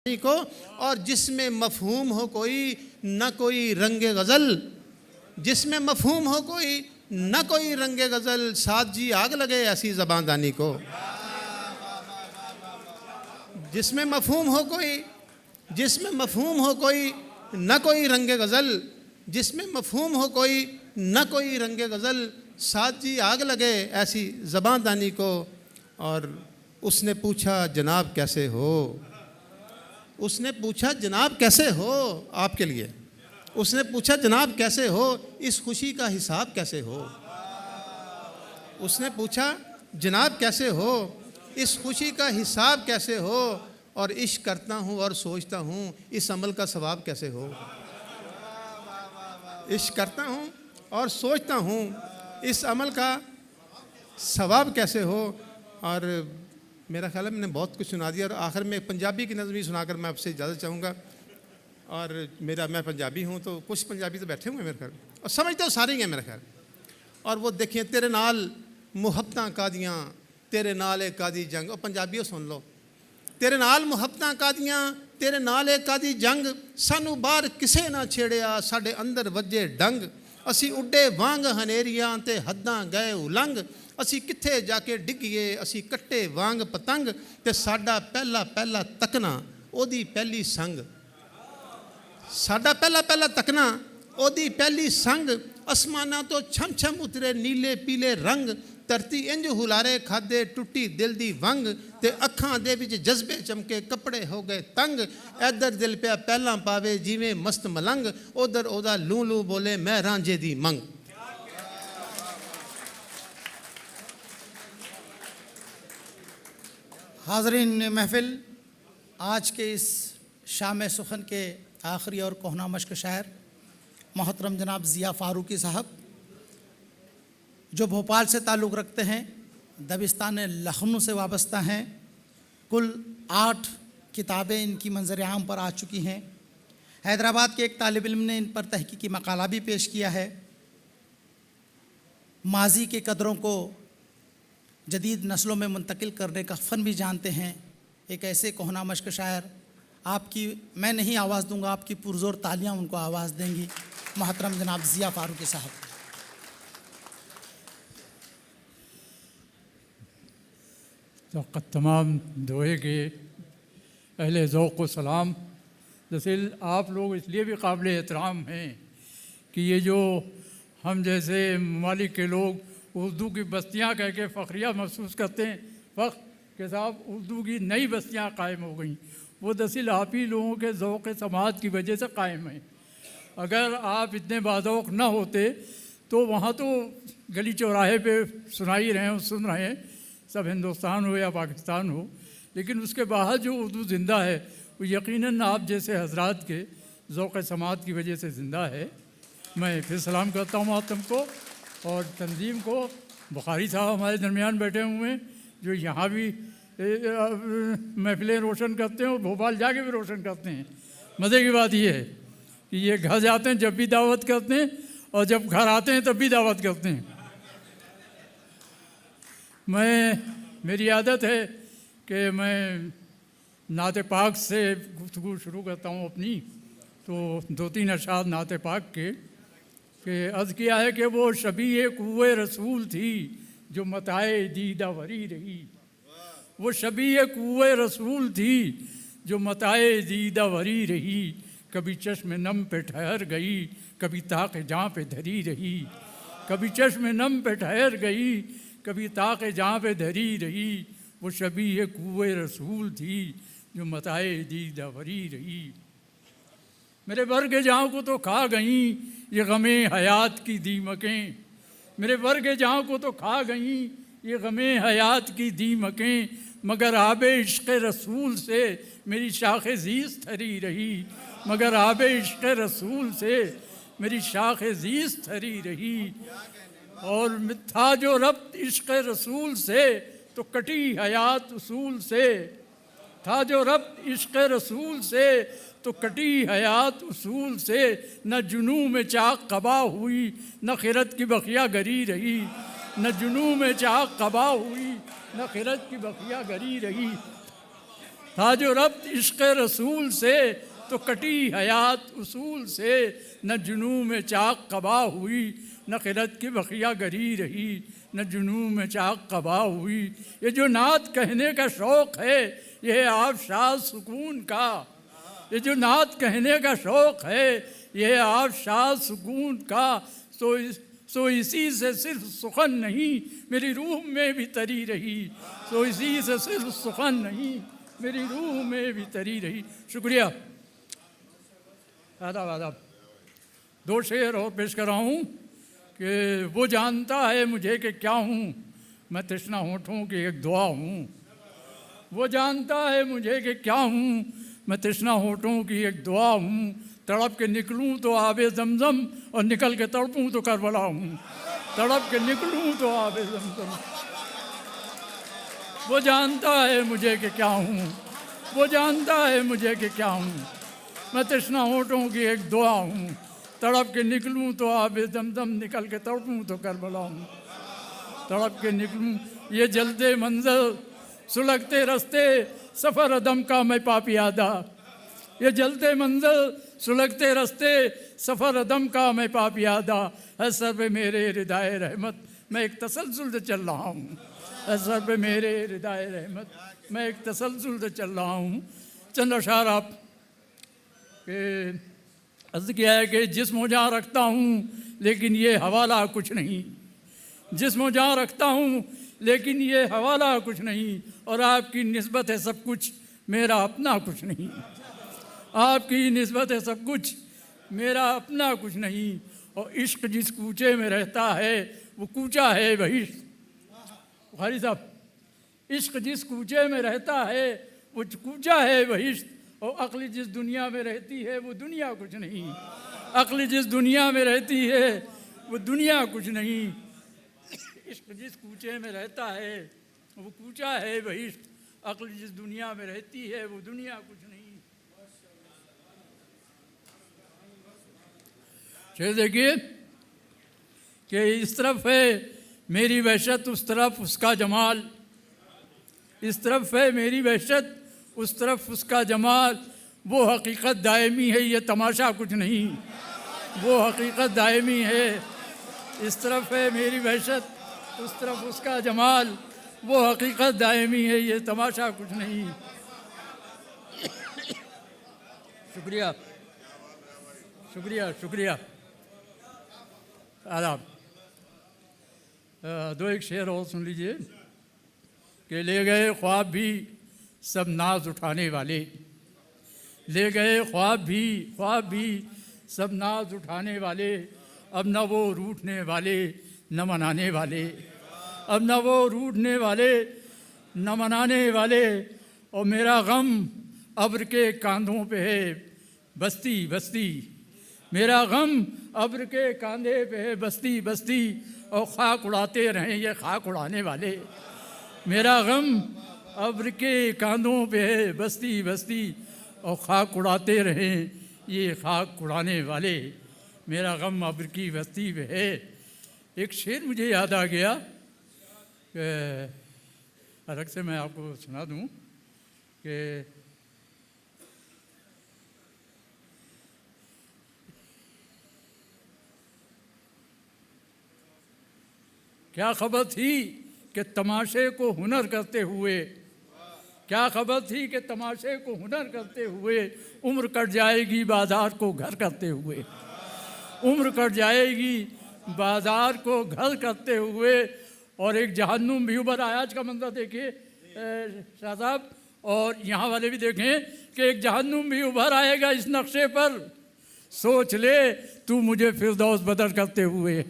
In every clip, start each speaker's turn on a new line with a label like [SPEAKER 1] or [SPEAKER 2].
[SPEAKER 1] को, और जिसमें मफहूम हो कोई न कोई रंग गज़ल, जिसमें मफहूम हो कोई न कोई रंग गज़ल, साथ जी आग लगे ऐसी ज़बान दानी को। जिसमें मफहूम हो कोई, जिसमें मफहूम हो कोई न कोई रंग गज़ल, जिसमें मफहूम हो कोई न कोई रंग गज़ल, साथ जी आग लगे ऐसी ज़बान दानी को। और उसने पूछा जनाब कैसे हो, उसने पूछा जनाब कैसे हो, आपके लिए उसने पूछा जनाब कैसे हो, इस खुशी का हिसाब कैसे हो। उसने पूछा जनाब कैसे हो, इस खुशी का हिसाब कैसे हो, और इश्क करता हूँ और सोचता हूँ इस अमल का सवाब कैसे हो। इश्क करता हूँ और सोचता हूँ इस अमल का सवाब कैसे हो। और मेरा ख्याल है मैंने बहुत कुछ सुना दिया, और आखिर में पंजाबी की नज़म ही सुनाकर मैं आपसे इजाज़त चाहूँगा। और मैं पंजाबी हूँ तो कुछ पंजाबी तो बैठे हुए हैं मेरे ख्याल, और समझते तो सारे ही हैं मेरा ख्याल। और वो देखिए तेरे नाल मुहब्बतां कादियाँ, तेरे नाल एक कादी जंग, और पंजाबी सुन लो। तेरे नाल मुहब्बतां कादियाँ, तेरे नाल एक कादी जंग, सानू बाहर किसे ना छेड़िया, साडे अंदर वजे डंग, असी उड्डे वांग हनेरियां ते हद्दां गए उलंग, असी किथे जाके डिग्गीए, असी कट्टे वांग पतंग, ते साडा पहला पहला तकना ओदी पहली संग, साडा पहला पहला तकना ओदी पहली संग, आसमाना तो छम छम उतरे नीले पीले रंग, धरती इंज हुलारे खादे टुट्टी दिल दी वंग, ते अखां दे विच जज्बे चमके कपड़े हो गए तंग, इधर दिल पिया पहला पावे जिवें मस्त मलंग, उधर ओदा लू लू बोले मैं रांझे दी मंग।
[SPEAKER 2] हाज़रीन महफ़िल, आज के इस शाम सुखन के आखिरी और कोहना मश्क शायर मोहतरम जनाब ज़िया फ़ारूकी साहब, जो भोपाल से ताल्लुक़ रखते हैं, दबिस्तान लखनऊ से वाबस्ता हैं। कुल 8 किताबें इनकी मंज़र आम पर आ चुकी हैं। हैदराबाद के एक तालिब इल्म ने इन पर तहक़ीक़ी मकाला भी पेश किया है। माजी के कदरों को जदीद नस्लों में मुंतकिल करने का फ़न भी जानते हैं। एक ऐसे कोहना मश्क शायर, आपकी मैं नहीं आवाज़ दूंगा, आपकी पुरज़ोर तालियां उनको आवाज़ देंगी, मोहतरम जनाब ज़िया फ़ारूकी साहब।
[SPEAKER 3] तो तमाम दोहे के अहले ज़ौक़ व सलाम। दरअसल आप लोग इसलिए भी काबिल एहतराम हैं कि ये जो हम जैसे ममालिक के लोग उर्दू की बस्तियाँ कह के फ़ख्रिया महसूस करते हैं, फ़ख्र के साथ उर्दू की नई बस्तियाँ कायम हो गई, वो दरअसल आप ही लोगों के ज़ौक़ समात की वजह से कायम है। अगर आप इतने बाज़ौक़ न होते तो वहाँ तो गली चौराहे पे सुनाई रहे हैं, सुन रहे हैं, सब हिंदुस्तान हो या पाकिस्तान हो, लेकिन उसके बाहर जो उर्दू ज़िंदा है वो यकीनन आप जैसे हज़रात के ज़ौक़ समात की वजह से ज़िंदा है। मैं फिर सलाम करता हूँ मातम को और तंजीम को। बुखारी साहब हमारे दरमियान बैठे हुए हैं जो यहाँ भी महफिलें रोशन करते हैं और भोपाल जाके भी रोशन करते हैं। मज़े की बात यह है कि ये घर जाते हैं जब भी दावत करते हैं, और जब घर आते हैं तब भी दावत करते हैं। मेरी आदत है कि मैं नात पाक से गुफ्तगू शुरू करता हूँ अपनी, तो 2-3 अशआर नात पाक के अर्ज़ किया है कि वो शबीए कुव्वे रसूल थी जो मताए दीदा वरी रही, वो शबीए कुव्वे रसूल थी जो मताए दीदा वरी रही, कभी चश्म नम पे ठहर गई, कभी ताक़ जाँ पे धरी रही, कभी चश्म नम पे ठहर गई, कभी ताक़ जाँ पे धरी रही, वो शबीए कुव्वे रसूल थी जो मताए दीदा वरी रही। मेरे वर्ग जाँ को तो खा गईं ये गमे हयात की दीमकें, मेरे वर्ग जाँ को तो खा गईं ये गमे हयात की दीमकें, मगर आबे इश्क़ रसूल से मेरी शाख़ ज़ीज़ थरी रही, मगर आबे इश्क़ रसूल से मेरी शाख़ ज़ीज़ थरी रही। और था जो रब्त इश्क़ रसूल से तो कटी हयात उसूल से, था जो रब्त इश्क़ रसूल से तो कटी हयात उसूल से, न जुनू में चाक कबा हुई न खिरत की बखिया गरी रही, न जुनू में चाक कबा हुई न खिरत की बखिया गरी रही। था जो रब्त इश्क़ रसूल से, तो कटी हयात उसूल से। न जुनू में चाक कबा हुई, न क़िलत की बक़िया गरी रही, न जुनू में चाक कबा हुई। ये जो नात कहने का शौक़ है, ये है आबशार सुकून का। ये जो नात कहने का शौक़ है, ये है आबशार सुकून का। सो इसी से सिर्फ सुखन नहीं, मेरी रूह में भी तरी रही। सो इसी से सिर्फ सुखन नहीं, मेरी रूह में भी तरी रही। शुक्रिया। आदाब आदाब। दो शेर और पेश कर रहा हूँ कि वो जानता है मुझे कि क्या हूँ, मैं तृष्णा होठों की एक दुआ हूँ। वो जानता है मुझे कि क्या हूँ, मैं तृष्णा होठों की एक दुआ हूँ। तड़प के निकलूँ तो आबे ज़मज़म, और निकल के तड़पूँ तो करबला हूँ। तड़प के निकलूँ तो आबे ज़मज़म। वो जानता है मुझे कि क्या हूँ, वो जानता है मुझे कि क्या हूँ, मैं तृष्णा होठों की एक दुआ हूँ। तड़प के निकलूँ तो आबे ज़मज़म, निकल के तड़पूँ तो करबला हूँ। तड़प के निकलूँ ये जलते मंज़र, सुलगते रस्ते, सफ़र अदम का मैं पापियादा। ये जलते मंज़र, सुलगते रस्ते, सफ़र अदम का मैं पापियादा। है सर पे मेरे रिदाए रहमत, मैं एक तसलसल से चल रहा हूँ। है सर पे मेरे रिदाए रहमत, मैं एक तसलसल से चल रहा हूँ। चंद अशार आप के अर्ज़ किया है कि जिस्म जहाँ रखता हूँ, लेकिन ये हवाला कुछ नहीं। जिस्म जहाँ रखता हूँ, लेकिन ये हवाला कुछ नहीं। और आपकी निस्बत है सब कुछ, मेरा अपना कुछ नहीं। आपकी निस्बत है सब कुछ, मेरा अपना कुछ नहीं। और इश्क जिस कूचे में रहता है, वो कूचा है बहिश्त। बुखारी साहब, इश्क जिस कूचे में रहता है, वो कूचा है बहिश्त। और अक्ल जिस दुनिया में रहती है, वो दुनिया कुछ नहीं। अक्ल जिस दुनिया में रहती है, वो दुनिया कुछ नहीं। इश्क जिस कूचे में रहता है, वो कूचा है बहिश्त। अक्ल जिस दुनिया में रहती है, वो दुनिया कुछ नहीं। शेर देखिए कि इस तरफ है मेरी वहशत, उस तरफ उसका जमाल। इस तरफ है मेरी वहशत, उस तरफ उसका जमाल। वो हकीकत दायमी है, ये तमाशा कुछ नहीं। वो हकीकत दायमी है। इस तरफ है मेरी वहशत, उस तरफ उसका जमाल। वो हकीकत दायमी है, ये तमाशा कुछ नहीं। शुक्रिया शुक्रिया शुक्रिया। आदाब। दो एक शेर और सुन लीजिए कि ले गए ख्वाब भी सब नाज उठाने वाले। ले गए ख्वाब भी सब नाज उठाने वाले। अब न वो रूठने वाले न मनाने वाले। अब न वो रूठने वाले न मनाने वाले। और मेरा गम अब्र के कांधों पे है बस्ती बस्ती। मेरा गम अब्र के कांधे पे है बस्ती बस्ती। और खाक उड़ाते रहें ये खाक उड़ाने वाले। मेरा गम अब्र के कांधों पे है बस्ती बस्ती। और खाक उड़ाते रहें ये खाक उड़ाने वाले। मेरा गम अब्र की बस्ती पे है। एक शेर मुझे याद आ गया, अलग से मैं आपको सुना दूं कि क्या खबर थी कि तमाशे को हुनर करते हुए, क्या खबर थी कि तमाशे को हुनर करते हुए उम्र कट जाएगी बाजार को घर करते हुए। उम्र कट जाएगी बाजार को घर करते हुए। और एक जहन्नुम भी उभर आया। आज का मंजर देखिए शाह साहब, और यहाँ वाले भी देखें कि एक जहन्नुम भी उभर आएगा इस नक्शे पर। सोच ले तू मुझे फिरदौस बदर करते हुए।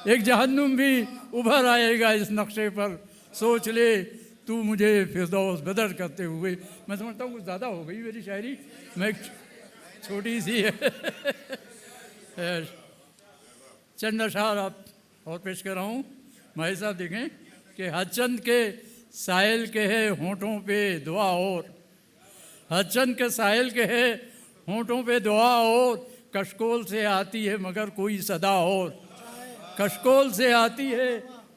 [SPEAKER 3] एक जहन्नुम भी उभर आएगा इस नक्शे पर। सोच ले तू मुझे फिरदौस बदर करते हुए। मैं समझता हूँ कुछ ज़्यादा हो गई मेरी शायरी, मैं छोटी सी है। चंद अशार आप और पेश कर रहा हूँ। भाई साहब देखें कि हरचंद के साहिल के है होंठों पे दुआ और। हरचंद के साहिल के है होंठों पे दुआ और। कशकोल से आती है मगर कोई सदा और। कशकोल से आती है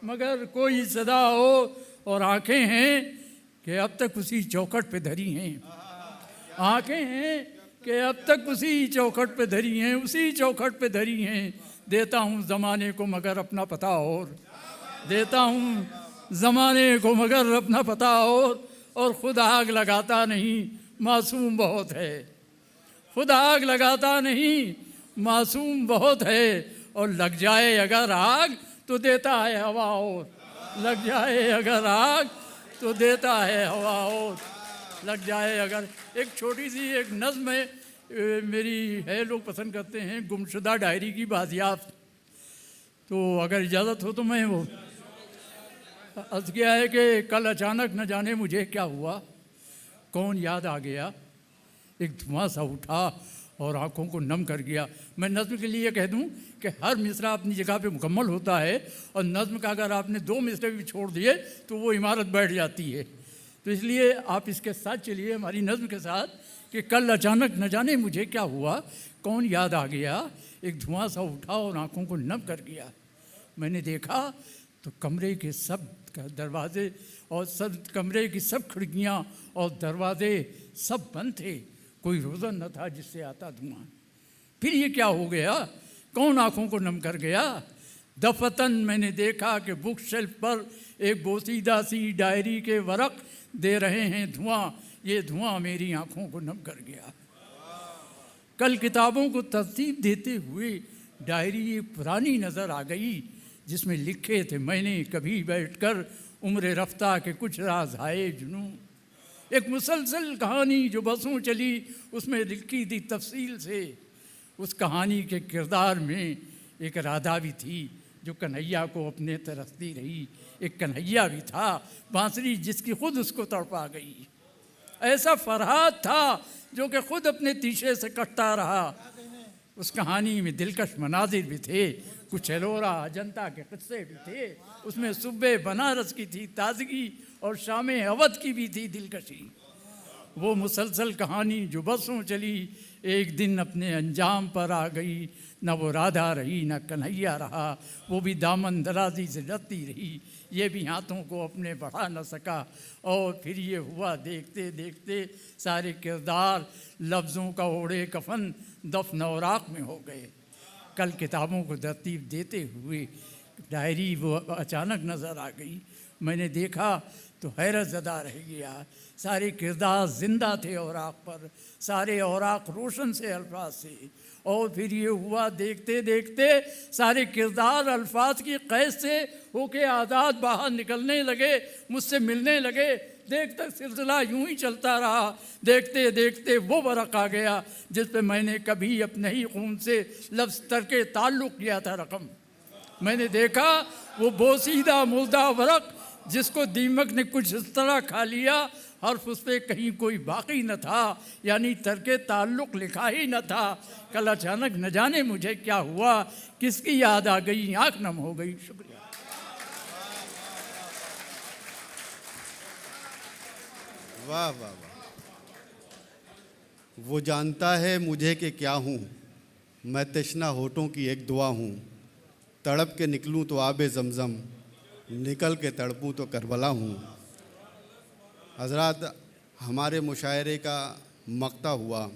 [SPEAKER 3] मगर कोई सदा हो। और आँखें हैं कि अब तक उसी चौखट पे धरी हैं, आंखें हैं कि अब तक उसी चौखट पे धरी हैं, उसी चौखट पे धरी हैं। देता हूँ ज़माने को मगर अपना पता और, देता हूँ ज़माने को मगर अपना पता और खुद आग लगाता नहीं, मासूम बहुत है। खुद आग लगाता नहीं, मासूम बहुत है। और लग जाए अगर आग तो देता है हवा और, लग जाए अगर आग तो देता है हवा और, लग जाए अगर। एक छोटी सी एक नज़्म है, मेरी है, लोग पसंद करते हैं, गुमशुदा डायरी की बाजियाब। तो अगर इजाज़त हो तो मैं वो अर्ज़ किया है कि कल अचानक न जाने मुझे क्या हुआ, कौन याद आ गया, एक धुआं सा उठा और आंखों को नम कर गया। मैं नज़्म के लिए कह दूं कि हर मिसरा अपनी जगह पे मुकम्मल होता है, और नज़्म का अगर आपने 2 मिसरे भी छोड़ दिए तो वो इमारत बैठ जाती है। तो इसलिए आप इसके साथ चलिए, हमारी नज़्म के साथ, कि कल अचानक न जाने मुझे क्या हुआ, कौन याद आ गया, एक धुआं सा उठा और आंखों को नम कर गया। मैंने देखा तो कमरे के सब दरवाजे और सब कमरे की सब खिड़कियाँ और दरवाजे सब बंद थे, कोई रोज़न न था जिससे आता धुआं। फिर ये क्या हो गया, कौन आंखों को नम कर गया। दफतन मैंने देखा कि बुक शेल्फ पर एक बोसीदा सी डायरी के वरक दे रहे हैं धुआं, ये धुआं मेरी आंखों को नम कर गया। कल किताबों को तरतीब देते हुए डायरी एक पुरानी नज़र आ गई, जिसमें लिखे थे मैंने कभी बैठकर उम्र रफ्ता के कुछ राज आए जुनूं। एक मुसलसल कहानी जो बसों चली, उसमें लिखी थी तफसील से। उस कहानी के किरदार में एक राधा भी थी जो कन्हैया को अपने तरसती रही, एक कन्हैया भी था बांसुरी जिसकी खुद उसको तड़पा गई। ऐसा फरहाद था जो कि खुद अपने तीशे से कटता रहा। उस कहानी में दिलकश मनाजिर भी थे, कुछ एलोरा अजंता के किस्से भी थे, उसमें सुबह बनारस की थी ताजगी और शाम अवध की भी थी दिलकशी। वो मुसलसल कहानी जो बसों चली एक दिन अपने अंजाम पर आ गई, न वो राधा रही न कन्हैया रहा, वो भी दामन दराजी से डरती रही, ये भी हाथों को अपने बढ़ा न सका। और फिर ये हुआ देखते देखते सारे किरदार लफ्ज़ों का ओढ़े कफन दफन औराक में हो गए। कल किताबों को तरतीब देते हुए डायरी वो अचानक नज़र आ गई। मैंने देखा तो हैरत ज़दा रह गया। सारे किरदार ज़िंदा थे औराक पर, सारे औराक रोशन से अल्फाज से। और फिर ये हुआ देखते देखते सारे किरदार अल्फाज की कैद से होके आज़ाद बाहर निकलने लगे, मुझसे मिलने लगे। देखते सिलसिला यूं ही चलता रहा। देखते देखते वो वरक़ आ गया जिस पे मैंने कभी अपने ही खून से लफ्ज़ तरके ताल्लुक़ किया था रकम। मैंने देखा वो बोसीदा मुर्दा वरक़ जिसको दीमक ने कुछ इस तरह खा लिया, हर्फ उस पर कहीं कोई बाकी न था, यानी तरके ताल्लुक़ लिखा ही न था। कल अचानक न जाने मुझे क्या हुआ, किसकी याद आ गई, आँख नम हो गई। शुक्रिया।
[SPEAKER 4] वाह वाह वाह। वो जानता है मुझे कि क्या हूँ, मैं तशना होठों की एक दुआ हूँ। तड़प के निकलूँ तो आबे ज़मज़म, निकल के तड़पूँ तो करबला हूँ। हज़रात, हमारे मुशायरे का मक्ता हुआ,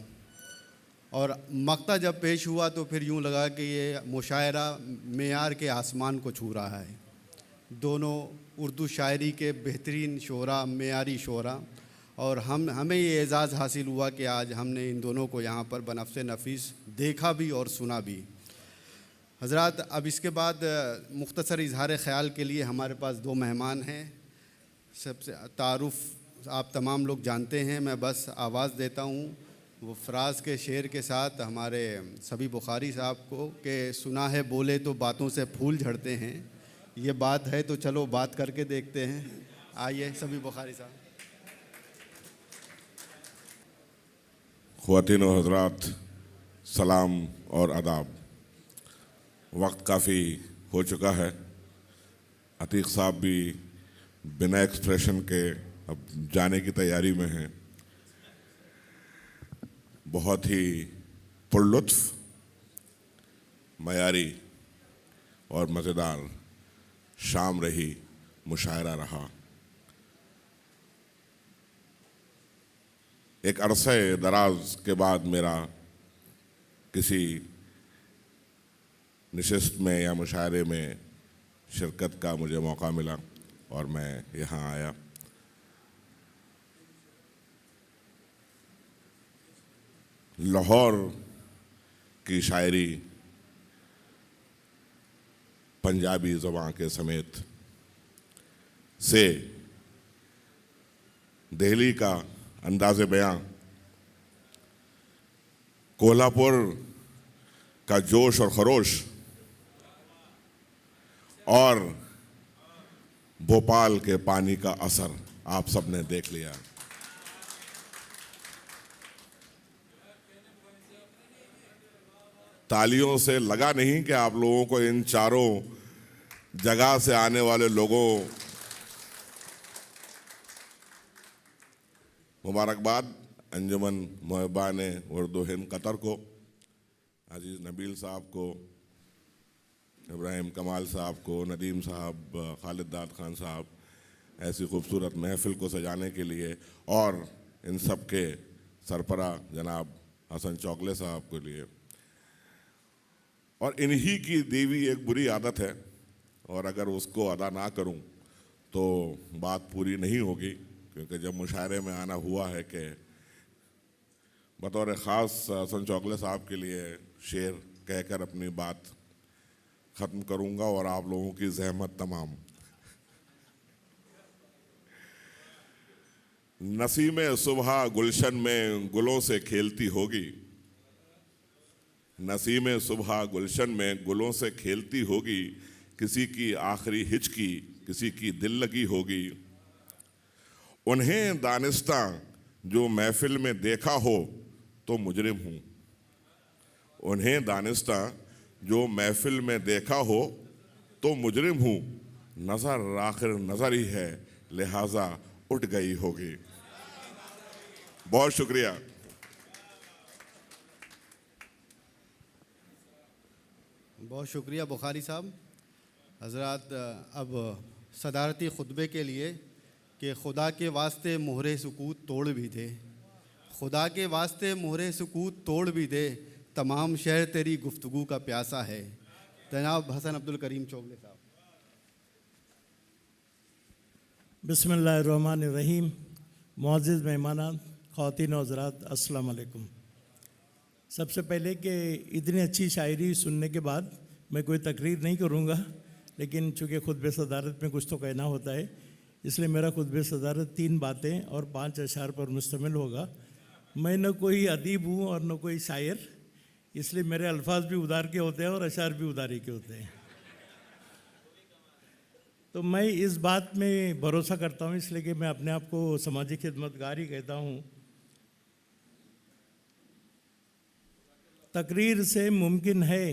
[SPEAKER 4] और मक्ता जब पेश हुआ तो फिर यूँ लगा कि ये मुशायरा मेयार के आसमान को छू रहा है। दोनों उर्दू शायरी के बेहतरीन शोरा, मेयारी शोरा, और हमें ये एज़ाज़ हासिल हुआ कि आज हमने इन दोनों को यहाँ पर बनफ़्से नफीस देखा भी और सुना भी। हज़रात, अब इसके बाद मुख्तसर इजहार ख़याल के लिए हमारे पास 2 मेहमान हैं। सबसे तारुफ़ आप तमाम लोग जानते हैं, मैं बस आवाज़ देता हूँ वो फ़राज़ के शेर के साथ हमारे सभी बुखारी साहब को कि सुना है बोले तो बातों से फूल झड़ते हैं। ये बात है तो चलो बात करके देखते हैं। आइए सभी बुखारी साहब।
[SPEAKER 5] ख़वातीन व हज़रात, सलाम और आदाब। वक्त काफ़ी हो चुका है। अतीक साहब भी बिना एक्सप्रेशन के अब जाने की तैयारी में हैं। बहुत ही पुरलुत्फ़, मयारी और मज़ेदार शाम रही, मुशायरा रहा। एक अरसे दराज के बाद मेरा किसी नशिस्त में या मुशायरे में शिरकत का मुझे मौका मिला और मैं यहाँ आया। लाहौर की शायरी पंजाबी ज़बान के समेत से दिल्ली का अंदाज़ बयां, कोल्हापुर का जोश और खरोश और भोपाल के पानी का असर आप सबने देख लिया। तालियों से लगा नहीं कि आप लोगों को इन चारों जगह से आने वाले लोगों मुबारकबाद। अंजुमन मुहब्बान उर्दू हिंद कतर को, अजीज़ नबील साहब को, इब्राहिम कमाल साहब को, नदीम साहब, खालिद दाद खान साहब, ऐसी खूबसूरत महफिल को सजाने के लिए, और इन सब के सरपरा जनाब हसन चौगले साहब के लिए। और इन्हीं की देवी एक बुरी आदत है, और अगर उसको अदा ना करूं तो बात पूरी नहीं होगी, क्योंकि जब मुशायरे में आना हुआ है कि बतौर ख़ास हसन चौगले साहब के लिए शेर कहकर अपनी बात ख़त्म करूंगा और आप लोगों की ज़हमत तमाम। नसीमे सुबह गुलशन में गुलों से खेलती होगी, नसीमे सुबह गुलशन में गुलों से खेलती होगी, किसी की आखिरी हिचकी किसी की दिल लगी होगी। उन्हें दानिस्ता जो महफिल में देखा हो तो मुजरिम हूँ, उन्हें दानिस्ता जो महफिल में देखा हो तो मुजरिम हूँ, नज़र आखिर नज़र ही है लिहाजा उठ गई होगी। बहुत शुक्रिया।
[SPEAKER 4] बहुत शुक्रिया बुखारी साहब। हज़रात, अब सदारती खुतबे के लिए कि खुदा के वास्ते मोहरे सुकूत तोड़ भी दे, खुदा के वास्ते मोहरे सुकूत तोड़ भी दे, तमाम शहर तेरी गुफ्तगू का प्यासा है। जनाब हसन अब्दुल करीम चौगले साहब।
[SPEAKER 2] बिस्मिल्लाहिर्रहमानिर्रहीम। मुअज़्ज़िज़ मेहमानान, ख़वातीन व हज़रात, अस्सलाम वालेकुम। सबसे पहले कि इतनी अच्छी शायरी सुनने के बाद मैं कोई तकरीर नहीं करूँगा, लेकिन चूँकि खुतबे सदारत में कुछ तो कहना होता है, इसलिए मेरा खुतबे सदारत 3 बातें और 5 अशार पर मुश्तमिल होगा। मैं न कोई अदीब हूँ और न कोई शायर, इसलिए मेरे अल्फाज भी उदार के होते हैं और अशार भी उदारी के होते हैं। तो मैं इस बात में भरोसा करता हूँ, इसलिए कि मैं अपने आप को समाजी खिदमतगार ही कहता हूँ। तकरीर से मुमकिन है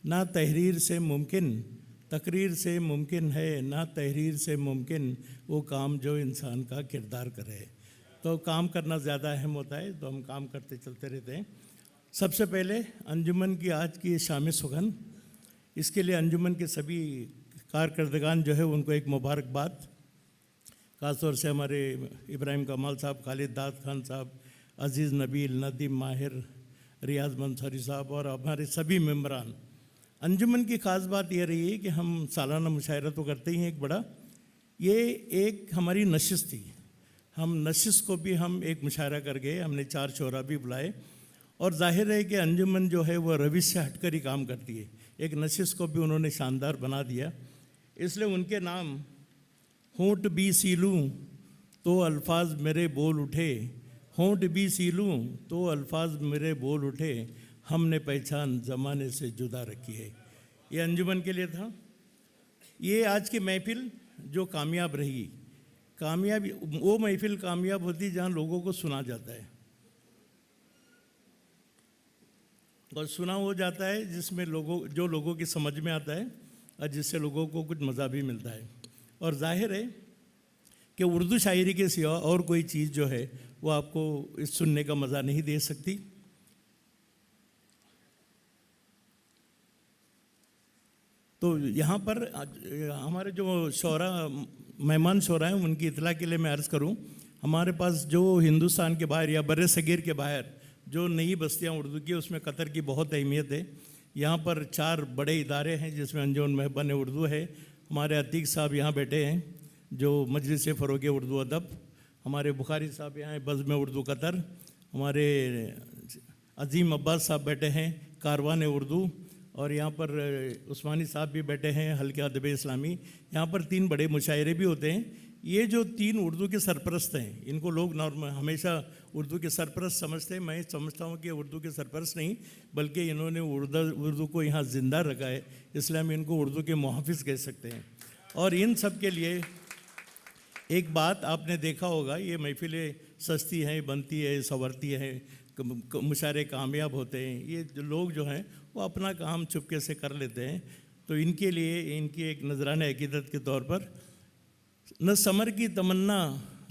[SPEAKER 2] ना तहरीर से मुमकिन, तकरीर से मुमकिन है ना तहरीर से मुमकिन, वो काम जो इंसान का किरदार करे। तो काम करना ज़्यादा अहम होता है, तो हम काम करते चलते रहते हैं। सबसे पहले अंजुमन की आज की शाम सुखन, इसके लिए अंजुमन के सभी कारकर्दगान जो है उनको एक मुबारकबाद। ख़ासतौर से हमारे इब्राहिम कमाल साहब, खालिद दाद खान साहब, अज़ीज़ नबील, नदीम माहिर, रियाज मंसूरी साहब और हमारे सभी मेम्बरान। अंजुमन की ख़ास बात यह रही है कि हम सालाना मुशायरा तो करते ही हैं एक बड़ा, ये एक हमारी नशिश थी। हम नशिश को भी हम एक मुशायरा कर गए, हमने 4 शोरा भी बुलाए, और जाहिर है कि अंजुमन जो है वह रविश से हटकर ही काम करती है। एक नशिश को भी उन्होंने शानदार बना दिया, इसलिए उनके नाम होंठ भी सीलूं तो अल्फाज मेरे बोल उठे, होंठ भी सीलूं तो अल्फाज मेरे बोल उठे, हमने पहचान ज़माने से जुदा रखी है। ये अंजुमन के लिए था। ये आज की महफिल जो कामयाब रही, कामयाब वो महफिल कामयाब होती जहाँ लोगों को सुना जाता है, और सुना हो जाता है जिसमें लोगों की समझ में आता है और जिससे लोगों को कुछ मज़ा भी मिलता है। और जाहिर है कि उर्दू शायरी के सिवा और कोई चीज़ जो है वो आपको इस सुनने का मज़ा नहीं दे सकती। तो यहाँ पर हमारे जो शोरा मेहमान शोरा हैं उनकी इतला के लिए मैं अर्ज़ करूँ
[SPEAKER 6] हमारे पास जो हिंदुस्तान के बाहर या बर्रे सगीर के बाहर जो नई बस्तियां उर्दू की, उसमें कतर की बहुत अहमियत है। यहाँ पर 4 बड़े इदारे हैं जिसमें अंजुमन महबन उर्दू है। हमारे अतीक साहब यहाँ बैठे हैं जो मजलिस फ़रोग़ उर्दू अदब, हमारे बुखारी साहब यहाँ हैं बज़्म उर्दू कतर, हमारे अज़ीम अब्बास साहब बैठे हैं कारवान उर्दू, और यहाँ पर उस्मानी साहब भी बैठे हैं हल्के अदब इस्लामी। यहाँ पर 3 बड़े मुशायरे भी होते हैं। ये जो 3 उर्दू के सरपरस्त हैं, इनको लोग नॉर्मल हमेशा उर्दू के सरपरस्त समझते हैं। मैं समझता हूँ कि उर्दू के सरपरस्त नहीं, बल्कि इन्होंने उर्दू को यहाँ ज़िंदा रखा है, इसलिए हम इनको उर्दू के मुहाफ़िज़ कह सकते हैं। और इन सब के लिए एक बात आपने देखा होगा, ये महफ़िलें सस्ती हैं, बनती है, संवरती हैं, मुशायरे कामयाब होते हैं। ये जो लोग जो हैं वो अपना काम चुपके से कर लेते हैं। तो इनके लिए इनकी एक नजराना अकीदत के तौर पर, न समर की तमन्ना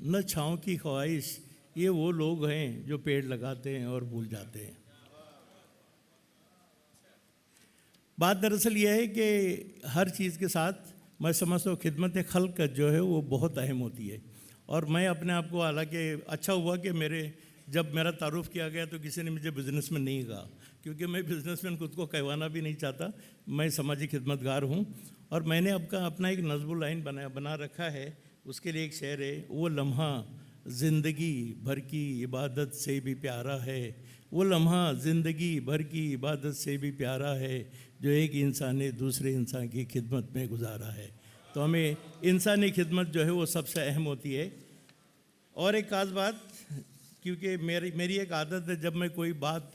[SPEAKER 6] न छाँव की ख्वाहिश, ये वो लोग हैं जो पेड़ लगाते हैं और भूल जाते हैं। बात दरअसल ये है कि हर चीज़ के साथ मैं समझता हूँ खिदमत खल्क जो है वो बहुत अहम होती है। और मैं अपने आप को, हालांकि अच्छा हुआ कि जब मेरा तारुफ किया गया तो किसी ने मुझे बिजनेसमैन नहीं कहा, क्योंकि मैं बिजनेसमैन खुद को कहवाना भी नहीं चाहता। मैं समाजी खिदमतगार हूँ। और मैंने अपना एक नज़्मुल लाइन बना रखा है। उसके लिए एक शेर है, वो लम्हा ज़िंदगी भर की इबादत से भी प्यारा है, वो लम्हा ज़िंदगी भर की इबादत से भी प्यारा है, जो एक इंसान ने दूसरे इंसान की खिदमत में गुजारा है। तो हमें इंसानी खिदमत जो है वो सबसे अहम होती है। और एक खास बात, क्योंकि मेरी एक आदत है, जब मैं कोई बात